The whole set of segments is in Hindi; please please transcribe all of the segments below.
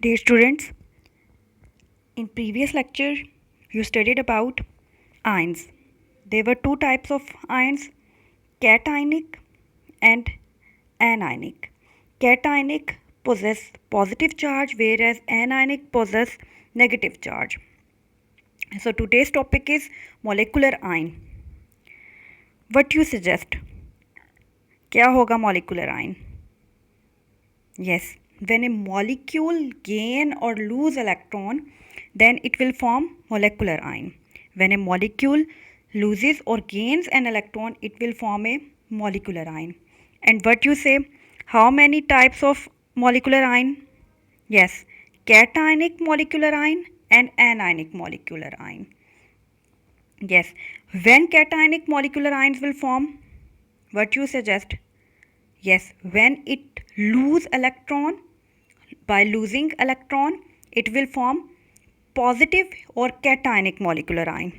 Dear students, in previous lecture you studied about ions. There were two types of ions, cationic and anionic. Cationic possess positive charge whereas anionic possess negative charge. So today's topic is molecular ion. What you suggest? क्या होगा molecular ion? Yes, when a molecule gain or lose electron, then it will form molecular ion. When a molecule loses or gains an electron, it will form a molecular ion. And what you say, how many types of molecular ion? Yes, cationic molecular ion and anionic molecular ion. Yes, when cationic molecular ions will form, what you suggest? Yes, when it lose electron, by losing electron, it will form positive or cationic molecular ion.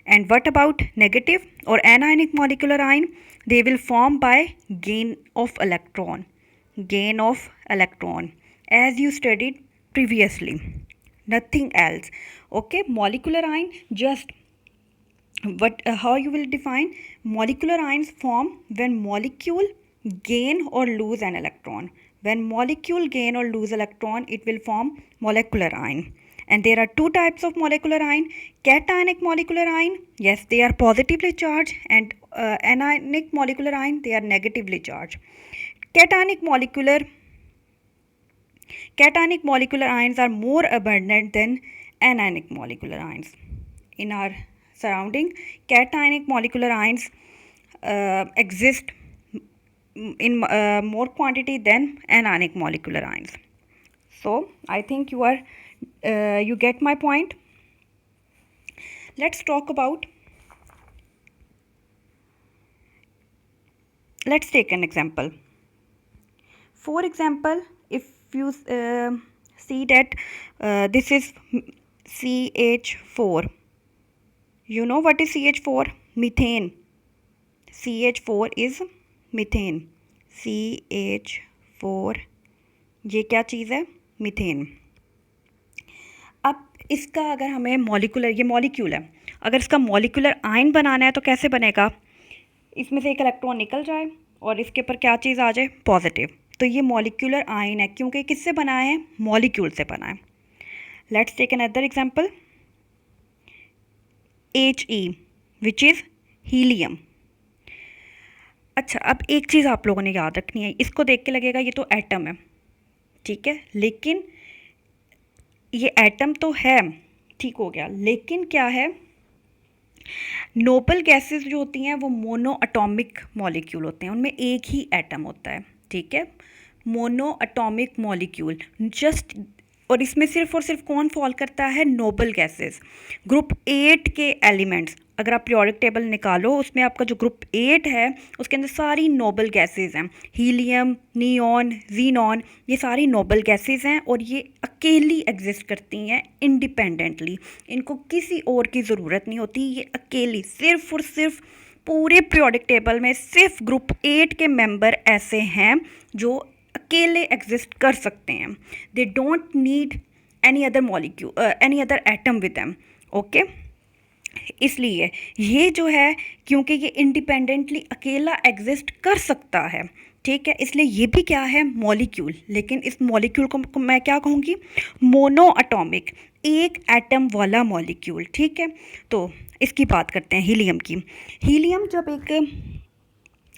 And what about negative or anionic molecular ion? They will form by gain of electron. Gain of electron, as you studied previously. Nothing else. Okay, molecular ion just how you will define molecular ions form when molecule gain or lose an electron. When molecule gain or lose electron, it will form molecular ion. And there are two types of molecular ion. Cationic molecular ion, yes, they are positively charged, and anionic molecular ion, they are negatively charged. Cationic molecular ions are more abundant than anionic molecular ions. In our surrounding, cationic molecular ions exist in more quantity than anionic molecular ions. So I think you get my point. Let's talk about. Let's take an example. For example, if you see that this is CH4. You know what is CH4? Methane. CH4 is methane. CH4 ये क्या चीज़ है? मीथेन. अब इसका अगर हमें मॉलिक्यूलर, ये मॉलिक्यूल है, अगर इसका मॉलिक्यूलर आयन बनाना है तो कैसे बनेगा? इसमें से एक इलेक्ट्रॉन निकल जाए और इसके ऊपर क्या चीज़ आ जाए? पॉजिटिव. तो ये मॉलिक्यूलर आयन है क्योंकि किससे बना है? मॉलिक्यूल से बना है. Let's take another example. He, which is helium. अच्छा, अब एक चीज़ आप लोगों ने याद रखनी है. इसको देख के लगेगा ये तो एटम है, ठीक है, लेकिन ये एटम तो है, ठीक हो गया, लेकिन क्या है, नोबल गैसेस जो होती हैं वो मोनो एटॉमिक मॉलिक्यूल होते हैं, उनमें एक ही एटम होता है, ठीक है, मोनो एटॉमिक मॉलिक्यूल जस्ट. और इसमें सिर्फ और सिर्फ कौन फॉल करता है? Noble gases. ग्रुप 8 के एलिमेंट्स, अगर आप पीरियोडिक टेबल निकालो उसमें आपका जो ग्रुप 8 है उसके अंदर सारी नोबल गैसेस हैं. हीलियम, नियॉन, जीनॉन, ये सारी नोबल गैसेस हैं और ये अकेली एग्जिस्ट करती हैं इंडिपेंडेंटली. इनको किसी और की ज़रूरत नहीं होती. ये अकेली सिर्फ और सिर्फ पूरे पीरियोडिक टेबल में सिर्फ ग्रुप 8 के मेंबर ऐसे हैं जो अकेले एग्जिस्ट कर सकते हैं. They don't need any other molecule, any other atom with them. Okay, इसलिए ये जो है, क्योंकि ये इंडिपेंडेंटली अकेला एग्जिस्ट कर सकता है, ठीक है, इसलिए ये भी क्या है? मॉलिक्यूल. लेकिन इस मॉलिक्यूल को मैं क्या कहूँगी? मोनो एटॉमिक, एक एटम वाला मॉलिक्यूल, ठीक है. तो इसकी बात करते हैं हीलियम की. हीलियम जब एक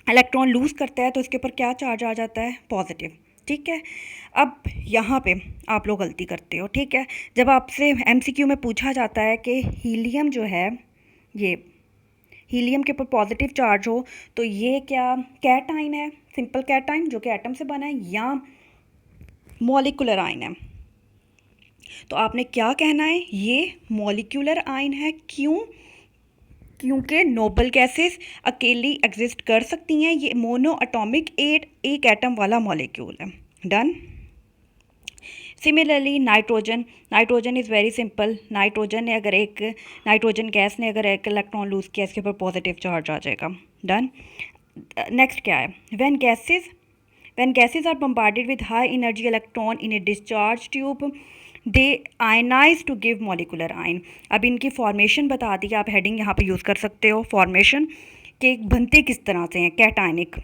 इलेक्ट्रॉन लूज़ करता है तो इसके ऊपर क्या चार्ज आ जाता है? पॉजिटिव, ठीक है. अब यहाँ पे आप लोग गलती करते हो, ठीक है. जब आपसे एमसीक्यू में पूछा जाता है कि हीलियम जो है, ये हीलियम के ऊपर पॉजिटिव चार्ज हो तो ये क्या कैटाइन है? सिंपल कैटाइन जो कि एटम से बना है, या मॉलिक्यूलर आयन है? तो आपने क्या कहना है? ये मॉलिक्यूलर आयन है. क्यों? क्योंकि नोबल गैसेस अकेली एग्जिस्ट कर सकती हैं. ये मोनो एटॉमिक एक एटम वाला मॉलिक्यूल है. Done. Similarly nitrogen is very simple. Nitrogen ने अगर एक नाइट्रोजन गैस ने अगर एक इलेक्ट्रॉन लूज़ किया, इसके ऊपर पॉजिटिव चार्ज आ जाएगा. डन. नेक्स्ट क्या है? When gases are bombarded with high energy electron in a discharge tube, they ionise to give molecular ion. अब इनकी फॉर्मेशन बता दी, आप हेडिंग यहाँ पे यूज़ कर सकते हो. फॉर्मेशन के बनते किस तरह से हैं, कैटायनिक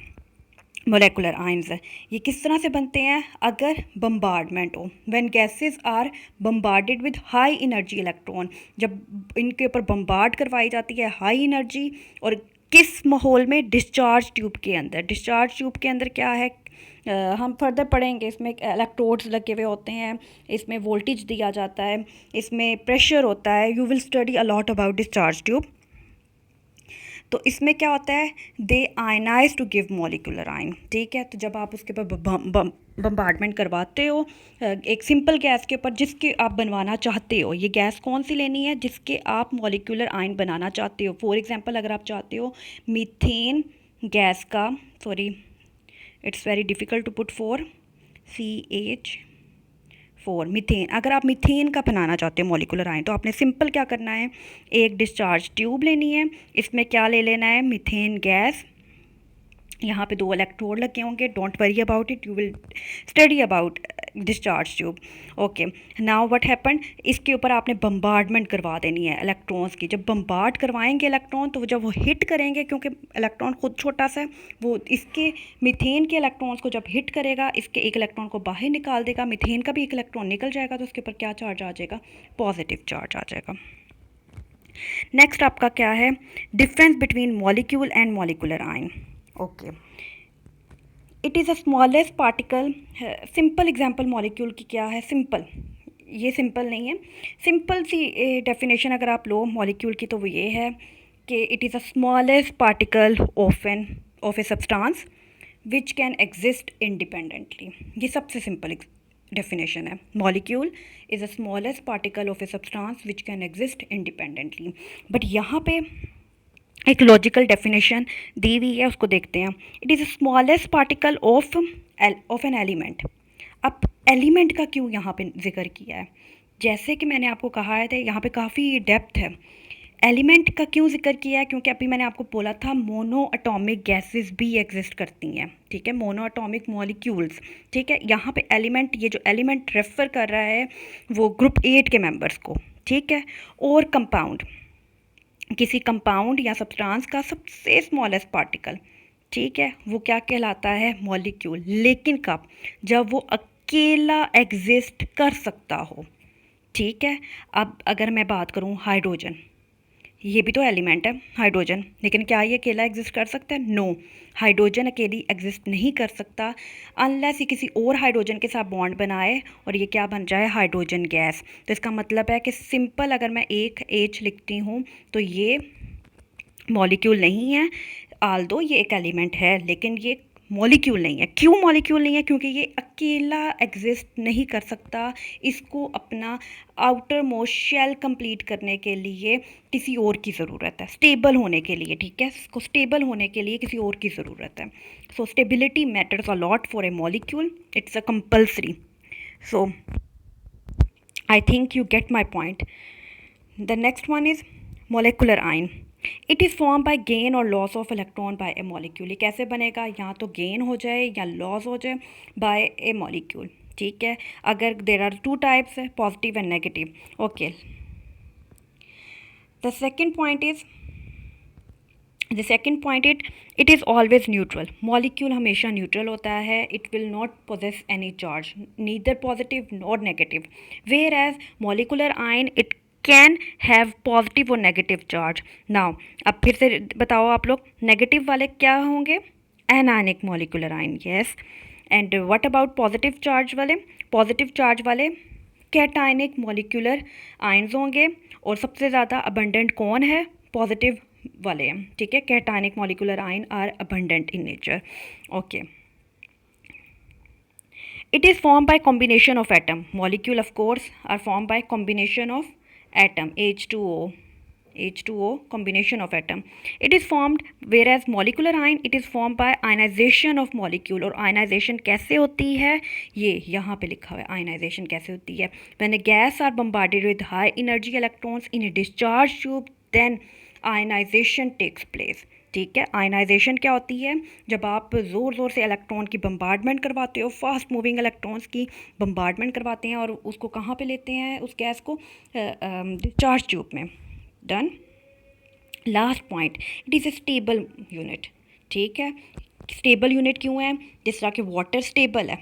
मोलेकुलर आयंस है. ये किस तरह से बनते हैं अगर बम्बार्डमेंट हो. When gases are bombarded with high energy electron, जब इनके ऊपर बम्बार्ड करवाई जाती है हाई एनर्जी, और किस माहौल में, डिस्चार्ज ट्यूब के अंदर. डिस्चार्ज ट्यूब के अंदर क्या है, हम फर्दर पढ़ेंगे. इसमें इलेक्ट्रोड्स लगे हुए होते हैं, इसमें वोल्टेज दिया जाता है, इसमें प्रेशर होता है. You will study a lot about discharge tube. तो इसमें क्या होता है, they ionise to give molecular ion. ठीक है, तो जब आप उसके ऊपर बम्बार्डमेंट करवाते हो एक सिंपल गैस के ऊपर जिसके आप बनवाना चाहते हो, ये गैस कौन सी लेनी है जिसके आप मॉलिकुलर आयन बनाना चाहते हो. फॉर एग्जांपल अगर आप चाहते हो मीथेन गैस का, sorry it's very difficult to put CH4 methane. अगर आप मीथेन का बनाना चाहते हो मॉलिकुलर आयन, तो आपने सिंपल क्या करना है, एक डिस्चार्ज ट्यूब लेनी है, इसमें क्या ले लेना है, मीथेन गैस. यहाँ पे 2 इलेक्ट्रोड लगे होंगे. Don't worry about it, you will study about discharge tube. Okay, now what happen, इसके ऊपर आपने बम्बार्डमेंट करवा देनी है इलेक्ट्रॉन्स की. जब बम्बार्ड करवाएंगे इलेक्ट्रॉन, तो जब वो हिट करेंगे, क्योंकि इलेक्ट्रॉन खुद छोटा सा है, वो इसके मीथेन के इलेक्ट्रॉन्स को जब हिट करेगा, इसके एक इलेक्ट्रॉन को बाहर निकाल देगा, मीथेन का भी एक इलेक्ट्रॉन निकल जाएगा, तो उसके ऊपर क्या चार्ज आ जाएगा, पॉजिटिव चार्ज आ जाएगा. नेक्स्ट आपका क्या है, difference between molecule and molecular ion. Okay, it is a smallest particle. Simple example molecule की क्या है, सिंपल, ये सिंपल नहीं है, सिंपल सी डेफिनेशन अगर आप लो मॉलिक्यूल की, तो वो ये है कि it is a smallest particle of a substance which can exist independently. ये सबसे सिंपल डेफिनेशन है. Molecule is a smallest particle of a substance which can exist independently. But यहाँ पे एक लॉजिकल डेफिनेशन दी हुई है, उसको देखते हैं. It is a smallest particle of an element. अब एलिमेंट का क्यों यहाँ पे जिक्र किया है, जैसे कि मैंने आपको कहा है, यहाँ पे काफ़ी डेप्थ है. एलिमेंट का क्यों जिक्र किया है, क्योंकि अभी मैंने आपको बोला था मोनो एटॉमिक गैसेस भी एग्जिस्ट करती हैं. ठीक है, मोनो एटॉमिक मॉलिक्यूल्स. ठीक है, यहाँ पे एलिमेंट, ये जो एलिमेंट रेफर कर रहा है वो ग्रुप 8 के मेंबर्स को. ठीक है, और कंपाउंड, किसी कंपाउंड या सब्सटेंस का सबसे स्मॉलेस्ट पार्टिकल. ठीक है, वो क्या कहलाता है, मॉलिक्यूल. लेकिन कब, जब वो अकेला एग्जिस्ट कर सकता हो. ठीक है, अब अगर मैं बात करूँ हाइड्रोजन, ये भी तो एलिमेंट है हाइड्रोजन, लेकिन क्या ये अकेला एग्जिस्ट कर सकता है, नो. हाइड्रोजन अकेली एग्जिस्ट नहीं कर सकता अनलेस ये किसी और हाइड्रोजन के साथ बॉन्ड बनाए और ये क्या बन जाए, हाइड्रोजन गैस. तो इसका मतलब है कि सिंपल अगर मैं एक H लिखती हूँ तो ये मॉलिक्यूल नहीं है, आल्दो ये एक एलिमेंट है, लेकिन ये मॉलिक्यूल नहीं है. क्यों मॉलिक्यूल नहीं है, क्योंकि ये अकेला एग्जिस्ट नहीं कर सकता. इसको अपना आउटर मोस्ट शेल कंप्लीट करने के लिए किसी और की ज़रूरत है, स्टेबल होने के लिए. ठीक है, इसको स्टेबल होने के लिए किसी और की ज़रूरत है. So stability matters a lot for a molecule, it's a compulsory. So I think you get my point. The next one is molecular ion. It is form by gain or loss of electron by a molecule. ये कैसे बनेगा, या तो गेन हो जाए या लॉस हो जाए बाय ए मॉलिक्यूल. ठीक है, अगर देर आर 2 टाइप्स है, positive and negative. Okay, the second point it is always neutral. Molecule हमेशा न्यूट्रल होता है. It will not possess any charge, neither positive nor negative. Whereas molecular ion it can have positive और नेगेटिव चार्ज. नाउ अब फिर से बताओ आप लोग, नेगेटिव वाले क्या होंगे, anionic molecular ion. Yes, and what about positive charge वाले, पॉजिटिव चार्ज वाले कैटायनिक मॉलिकुलर आयन्स होंगे. और सबसे ज़्यादा अबंडेंट कौन है, पॉजिटिव वाले हैं. ठीक है, cationic molecular ion are abundant in nature. Okay, it is formed by combination of atom. Molecule of course are formed by combination of atom, H2O combination of atom. It is formed, whereas molecular ion it is formed by ionization of molecule. और ionization कैसे होती है, ये यहाँ पे लिखा हुआ है ionization कैसे होती है. When a gas are bombarded with high energy electrons in a discharge tube, then ionization takes place. ठीक है। आयनाइजेशन क्या होती है? जब आप ज़ोर ज़ोर से इलेक्ट्रॉन की बम्बार्डमेंट करवाते हो, फास्ट मूविंग इलेक्ट्रॉन्स की बम्बार्डमेंट करवाते हैं और उसको कहाँ पे लेते हैं, उस गैस को डिस्चार्ज ट्यूब में। Done. Last point, it is A stable unit. ठीक है, स्टेबल यूनिट क्यों है? जिस तरह के वाटर स्टेबल है,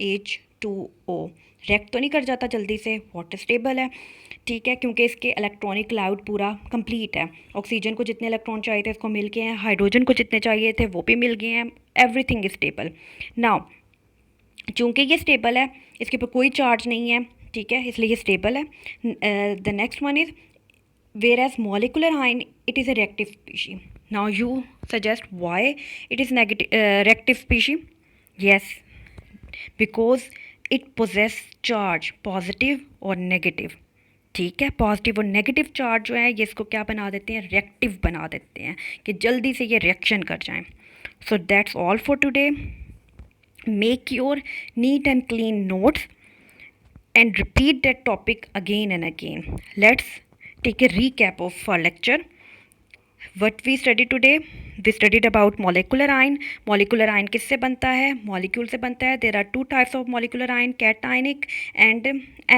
H2O रिएक्ट तो नहीं कर जाता जल्दी से, वाटर स्टेबल है। ठीक है, क्योंकि इसके इलेक्ट्रॉनिक क्लाउड पूरा कंप्लीट है। ऑक्सीजन को जितने इलेक्ट्रॉन चाहिए थे इसको मिल गए हैं, हाइड्रोजन को जितने चाहिए थे वो भी मिल गए हैं, एवरीथिंग इज स्टेबल। नाउ चूँकि ये स्टेबल है, इसके ऊपर कोई चार्ज नहीं है, ठीक है, इसलिए ये स्टेबल है। The next one is whereas molecular ion it is a reactive species. Now you suggest why it is negative reactive species? Yes, because it possess charge positive और negative। ठीक है, पॉजिटिव और नेगेटिव चार्ज जो है ये इसको क्या बना देते हैं, रिएक्टिव बना देते हैं कि जल्दी से ये रिएक्शन कर जाएं। So that's all for today. Make your neat and clean notes and repeat that topic again and again. Let's take a recap of our lecture. What we studied today? We studied about molecular ion. Molecular ion किससे बनता है? Molecule से बनता है. There are two types of molecular ion, cationic and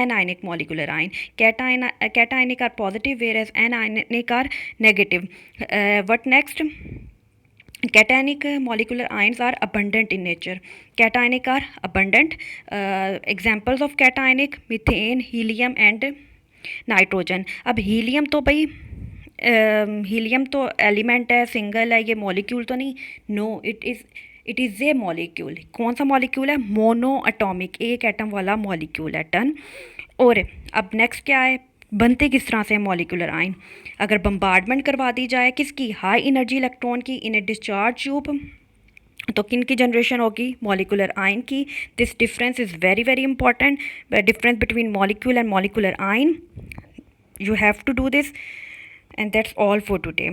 anionic molecular ion. Cationic are positive whereas anionic are negative. What next? Cationic molecular ions are abundant in nature. Cationic are abundant. Examples of cationic: methane, helium and nitrogen. अब हीलियम तो भाई हीलियम तो एलिमेंट है, सिंगल है, ये मॉलिक्यूल तो नहीं। No, it is a molecule. कौन सा मॉलिक्यूल है? मोनो एटॉमिक, एक एटम वाला मॉलिक्यूल है। टन। और अब नेक्स्ट क्या है, बनते किस तरह से मॉलिक्यूलर आयन? अगर बम्बार्डमेंट करवा दी जाए किसकी, हाई एनर्जी इलेक्ट्रॉन की, इन ए डिस्चार्ज ट्यूब, तो किन की जनरेशन होगी, मॉलिक्यूलर आयन की। This difference is very very important, difference between molecule and molecular ion. You have to do this, and that's all for today.